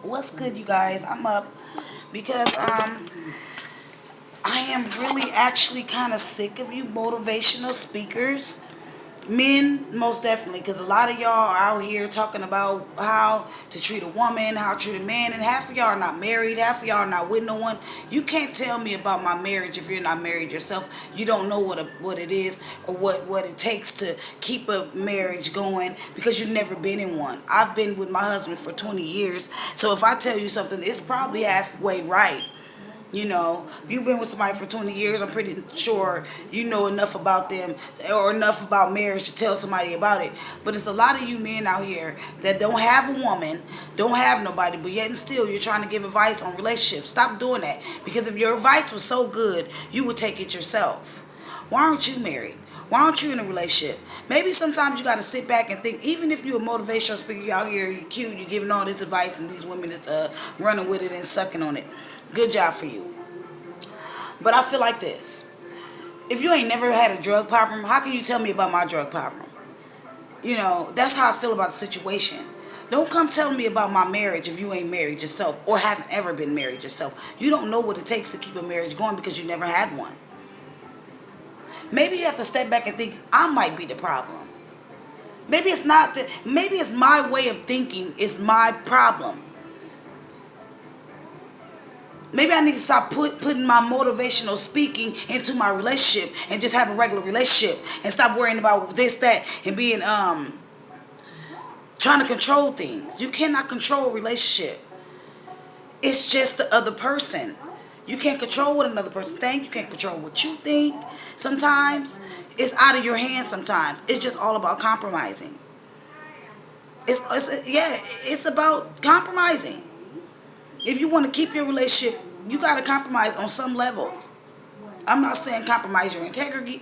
What's good, you guys? I'm up because I am really actually kind of sick of you motivational speakers. Men, most definitely, because a lot of y'all are out here talking about how to treat a woman, how to treat a man, and half of y'all are not married, half of y'all are not with no one. You can't tell me about my marriage if you're not married yourself. You don't know what it is or what it takes to keep a marriage going because you've never been in one. I've been with my husband for 20 years, so if I tell you something, it's probably halfway right. If you've been with somebody for 20 years, I'm pretty sure you know enough about them or enough about marriage to tell somebody about it. But it's a lot of you men out here that don't have a woman, don't have nobody, but yet and still you're trying to give advice on relationships. Stop doing that. Because if your advice was so good, you would take it yourself. Why aren't you married? Why aren't you in a relationship? Maybe sometimes you got to sit back and think, even if you're a motivational speaker, you out here, you're cute, you're giving all this advice, and these women is running with it and sucking on it. Good job for you. But I feel like this. If you ain't never had a drug problem, how can you tell me about my drug problem? That's how I feel about the situation. Don't come tell me about my marriage if you ain't married yourself or haven't ever been married yourself. You don't know what it takes to keep a marriage going because you never had one. Maybe you have to step back and think, I might be the problem. Maybe it's not maybe it's my way of thinking is my problem. Maybe I need to stop putting my motivational speaking into my relationship and just have a regular relationship and stop worrying about this, that, and being trying to control things. You cannot control a relationship. It's just the other person. You can't control what another person thinks. You can't control what you think. Sometimes it's out of your hands. Sometimes it's just all about compromising. It's about compromising. If you want to keep your relationship, you got to compromise on some levels. I'm not saying compromise your integrity.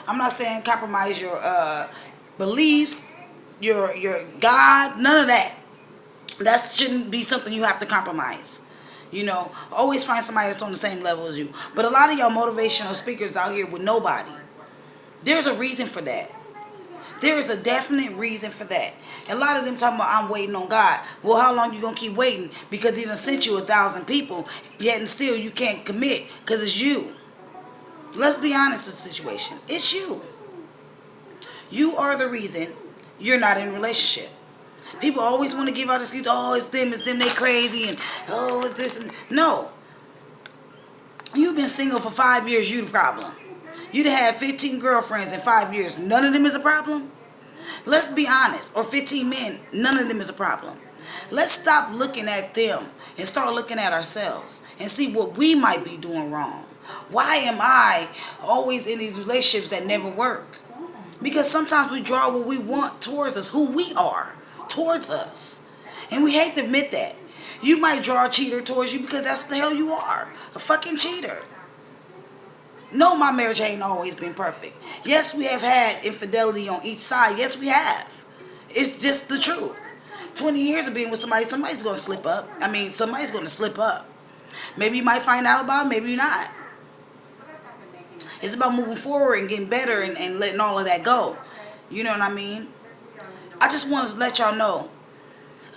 I'm not saying compromise your beliefs, your God, none of that. That shouldn't be something you have to compromise. Always find somebody that's on the same level as you. But a lot of y'all motivational speakers out here with nobody. There's a reason for that. There is a definite reason for that. A lot of them talking about, I'm waiting on God. Well, how long you going to keep waiting? Because he done sent you 1,000 people, yet and still you can't commit because it's you. Let's be honest with the situation. It's you. You are the reason you're not in a relationship. People always want to give out excuses. Oh, it's them, they crazy, and oh, it's this. No. You've been single for 5 years, you the problem. You'd have had 15 girlfriends in 5 years. None of them is a problem? Let's be honest. Or 15 men. None of them is a problem. Let's stop looking at them and start looking at ourselves and see what we might be doing wrong. Why am I always in these relationships that never work? Because sometimes we draw what we want towards us, who we are, towards us. And we hate to admit that. You might draw a cheater towards you because that's what the hell you are. A fucking cheater. No, my marriage ain't always been perfect. Yes, we have had infidelity on each side. Yes, we have. It's just the truth. 20 years of being with somebody, somebody's going to slip up. Somebody's going to slip up. Maybe you might find out about it, maybe you're not. It's about moving forward and getting better and letting all of that go. You know what I mean? I just want to let y'all know.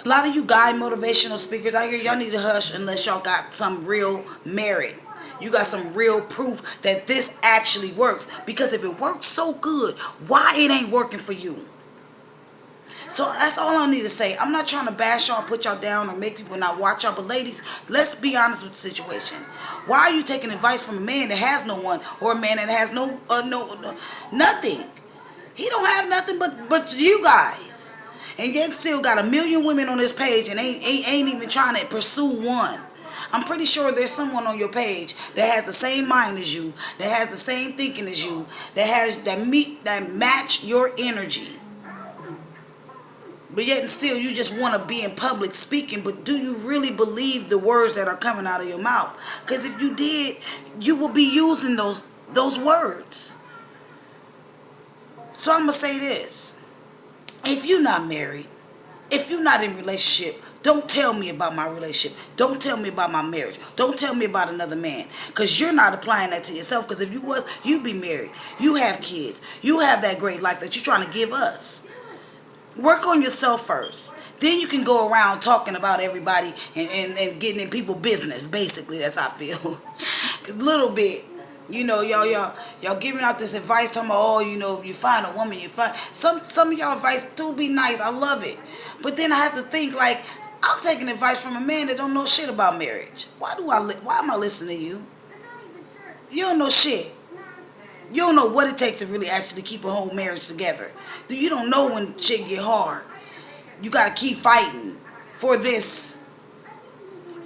A lot of you guy motivational speakers out here, y'all need to hush unless y'all got some real merit. You got some real proof that this actually works. Because if it works so good, why it ain't working for you? So that's all I need to say. I'm not trying to bash y'all, put y'all down, or make people not watch y'all. But ladies, let's be honest with the situation. Why are you taking advice from a man that has no one, or a man that has nothing? He don't have nothing but you guys. And yet still got 1 million women on this page and ain't even trying to pursue one. I'm pretty sure there's someone on your page that has the same mind as you, that has the same thinking as you, that match your energy. But yet and still you just want to be in public speaking, but do you really believe the words that are coming out of your mouth? Because if you did, you will be using those words. So I'm going to say this. If you're not married, if you're not in a relationship, don't tell me about my relationship. Don't tell me about my marriage. Don't tell me about another man. Because you're not applying that to yourself. Because if you was, you'd be married. You have kids. You have that great life that you're trying to give us. Work on yourself first. Then you can go around talking about everybody and getting in people's business. Basically, that's how I feel. 'Cause a little bit. Y'all giving out this advice talking about, oh, you find a woman, you find some of y'all advice do be nice. I love it. But then I have to think like I'm taking advice from a man that don't know shit about marriage. Why am I listening to you? You don't know shit. You don't know what it takes to really actually keep a whole marriage together. You don't know when shit get hard. You gotta keep fighting for this.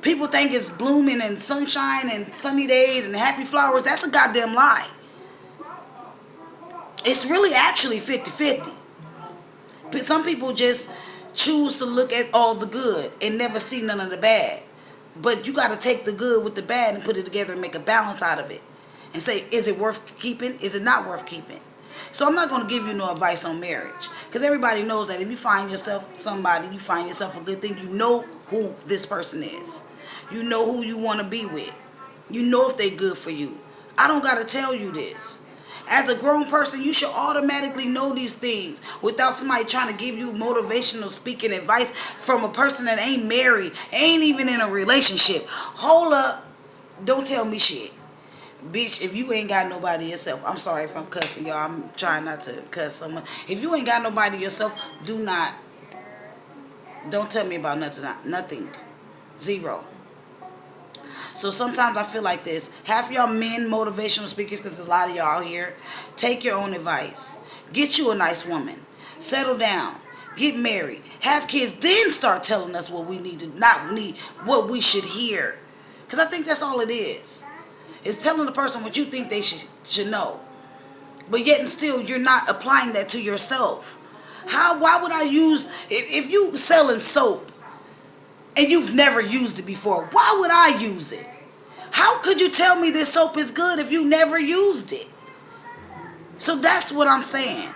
People think it's blooming and sunshine and sunny days and happy flowers. That's a goddamn lie. It's really actually 50-50. Some people just choose to look at all the good and never see none of the bad. But you got to take the good with the bad and put it together and make a balance out of it. And say, is it worth keeping? Is it not worth keeping? So I'm not going to give you no advice on marriage. Because everybody knows that if you find yourself somebody, you find yourself a good thing, you know who this person is. You know who you want to be with. You know if they good for you. I don't got to tell you this. As a grown person, you should automatically know these things without somebody trying to give you motivational speaking advice from a person that ain't married, ain't even in a relationship. Hold up. Don't tell me shit. Bitch, if you ain't got nobody yourself, I'm sorry if I'm cussing y'all. I'm trying not to cuss so much. If you ain't got nobody yourself, don't tell me about nothing. Zero. So sometimes I feel like this. Half y'all men motivational speakers, because a lot of y'all here, take your own advice. Get you a nice woman. Settle down. Get married. Have kids. Then start telling us what we need to not need, what we should hear. Because I think that's all it is. It's telling the person what you think they should know. But yet and still, you're not applying that to yourself. Why would I use, if you selling soap, and you've never used it before, why would I use it? How could you tell me this soap is good if you never used it? So that's what I'm saying.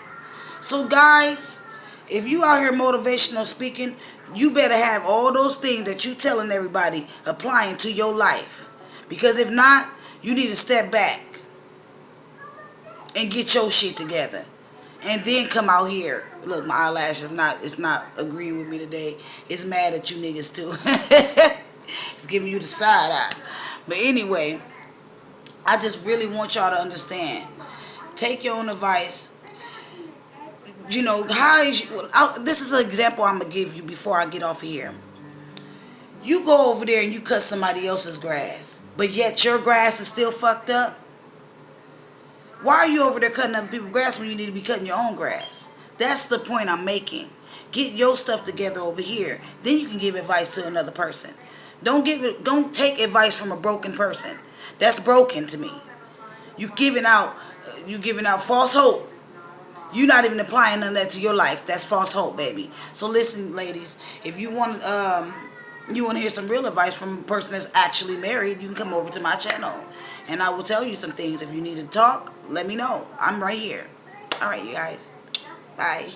So guys, if you out here motivational speaking, you better have all those things that you telling everybody applying to your life. Because if not, you need to step back and get your shit together. And then come out here. Look, my eyelash it's not agreeing with me today. It's mad at you niggas too. It's giving you the side eye. But anyway, I just really want y'all to understand. Take your own advice. This is an example I'm going to give you before I get off of here. You go over there and you cut somebody else's grass, but yet your grass is still fucked up. Why are you over there cutting other people's grass when you need to be cutting your own grass? That's the point I'm making. Get your stuff together over here. Then you can give advice to another person. Don't take advice from a broken person. That's broken to me. You giving out false hope. You're not even applying none of that to your life. That's false hope, baby. So listen, ladies, if you want to hear some real advice from a person that's actually married, you can come over to my channel. And I will tell you some things. If you need to talk, let me know. I'm right here. All right, you guys. Bye.